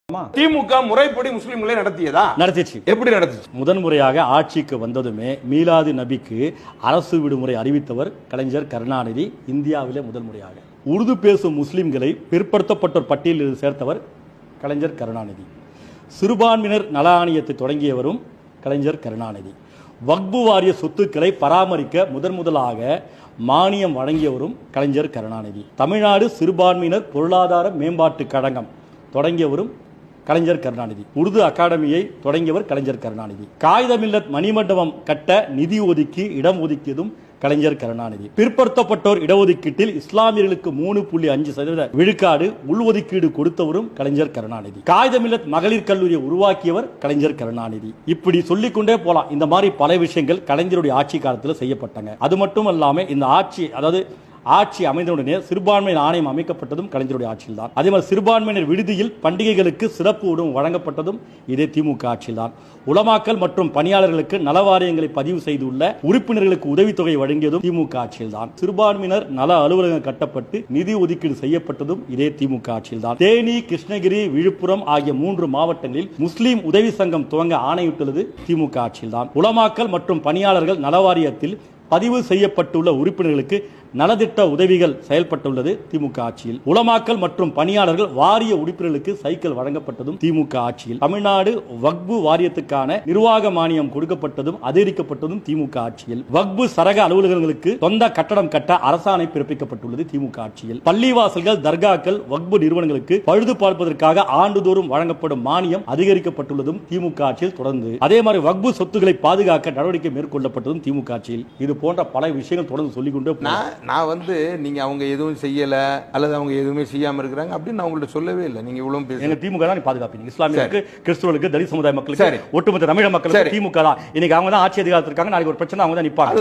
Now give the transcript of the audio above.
திமுக முறைப்படி முஸ்லிம்களை நடத்திச்சு. எப்படி நடத்துச்சு? முதன்முறையாக ஆட்சிக்கு வந்ததுமே மீலாது நபிக்கு அரசு விடுமுறை அறிவித்தவர் கலைஞர் கருணாநிதி. இந்தியாவிலே முதல் முறையாக உருது பேசும் முஸ்லிம்களை பிற்படுத்தப்பட்டோர் பட்டியலில் சேர்த்தவர் கலைஞர் கருணாநிதி. சிறுபான்மையினர் நல ஆணையத்தை தொடங்கியவரும் கலைஞர் கருணாநிதி. வக்பு வாரிய சொத்துக்களை பராமரிக்க முதலாக மானியம் வழங்கியவரும் கலைஞர் கருணாநிதி. தமிழ்நாடு சிறுபான்மையினர் பொருளாதார மேம்பாட்டு கழகம் தொடங்கியவரும் கலைஞர் கருணாநிதி. உருது அகாடமியை தொடங்கியவர் கலைஞர் கருணாநிதி. காகிதமில்லத் மணிமண்டபம் கட்ட நிதி ஒதுக்கி இடம் ஒதுக்கியதும் கலைஞர் கருணாநிதி. பிற்படுத்தப்பட்டோர் இடஒதுக்கீட்டில் இஸ்லாமியர்களுக்கு 3.5% விழுக்காடு உள்ஒதுக்கீடு கொடுத்தவரும் கலைஞர் கருணாநிதி. காகிதமில்லத் மகளிர் கல்லூரியை உருவாக்கியவர் கலைஞர் கருணாநிதி. இப்படி சொல்லிக்கொண்டே போலாம். இந்த மாதிரி பல விஷயங்கள் கலைஞருடைய ஆட்சி காலத்தில் செய்யப்பட்டாங்க. அது மட்டும் இல்லாம இந்த ஆட்சி அமைந்தவுடனே சிறுபான்மையினர் ஆணையம் அமைக்கப்பட்டதும் கலைஞருடைய ஆட்சியில் தான். அதே மாதிரி சிறுபான்மையினர் விடுதியில் பண்டிகைகளுக்கு சிறப்பு உணவு வழங்கப்பட்டதும் இதே திமுக ஆட்சியில் தான். உலமாக்கல் மற்றும் பணியாளர்களுக்கு நலவாரியங்களை பதிவு செய்துள்ள உறுப்பினர்களுக்கு உதவித்தொகை வழங்கியதும் திமுக ஆட்சியில் தான். சிறுபான்மையினர் நல அலுவலகம் கட்டப்பட்டு நிதி ஒதுக்கீடு செய்யப்பட்டதும் இதே திமுக ஆட்சியில் தான். தேனி, கிருஷ்ணகிரி, விழுப்புரம் ஆகிய 3 மாவட்டங்களில் முஸ்லீம் உதவி சங்கம் துவங்க ஆணையிட்டுள்ளது திமுக ஆட்சியில் தான். உலமாக்கல் மற்றும் பணியாளர்கள் நலவாரியத்தில் பதிவு செய்யப்பட்டுள்ள உறுப்பினர்களுக்கு நலத்திட்ட உதவிகள் செயல்பட்டுள்ளது திமுக ஆட்சியில். உலமாக்கல் மற்றும் பணியாளர்கள் வாரிய உறுப்பினர்களுக்கு சைக்கிள் வழங்கப்பட்டதும் திமுக ஆட்சியில். தமிழ்நாடு வக்பு வாரியத்துக்கான நிர்வாக மானியம் கொடுக்கப்பட்டதும் அதிகரிக்கப்பட்டதும் திமுக ஆட்சியில். வக்பு சரக அலுவலகங்களுக்கு சொந்த கட்டடம் கட்ட அரசாணை பிறப்பிக்கப்பட்டுள்ளது திமுக ஆட்சியில். பள்ளிவாசல்கள், தர்காக்கள், வக்பு நிறுவனங்களுக்கு பழுது பார்ப்பதற்காக ஆண்டுதோறும் வழங்கப்படும் மானியம் அதிகரிக்கப்பட்டுள்ளதும் திமுக ஆட்சியில் தொடர்ந்து. அதே மாதிரி வக்பு சொத்துக்களை பாதுகாக்க நடவடிக்கை மேற்கொள்ளப்பட்டதும் திமுக ஆட்சியில். இது போன்ற பல விஷயங்கள் தொடர்ந்து சொல்லிக்கொண்டே நான் நீங்க அவங்க எதுவும் செய்யல அல்லது அவங்க எதுவுமே செய்யாம இருக்கிறாங்க அப்படின்னு நான் உங்கள்ட்ட சொல்லவே இல்லை. நீங்க இவ்வளவு பேசுங்க. திமுக தான் பாதுகாப்பீங்க. இஸ்லாமியர்களுக்கு, கிறிஸ்துவர்களுக்கு, தலித் சமுதாய மக்களுக்கு, ஒட்டுமொத்த தமிழக மக்களுக்கு திமுக தான். இன்னைக்கு அவங்க தான் ஆட்சி அதிகாரத்தில் இருக்காங்க. நாளைக்கு ஒரு பிரச்சனை அவங்க தான் நிப்பாங்க.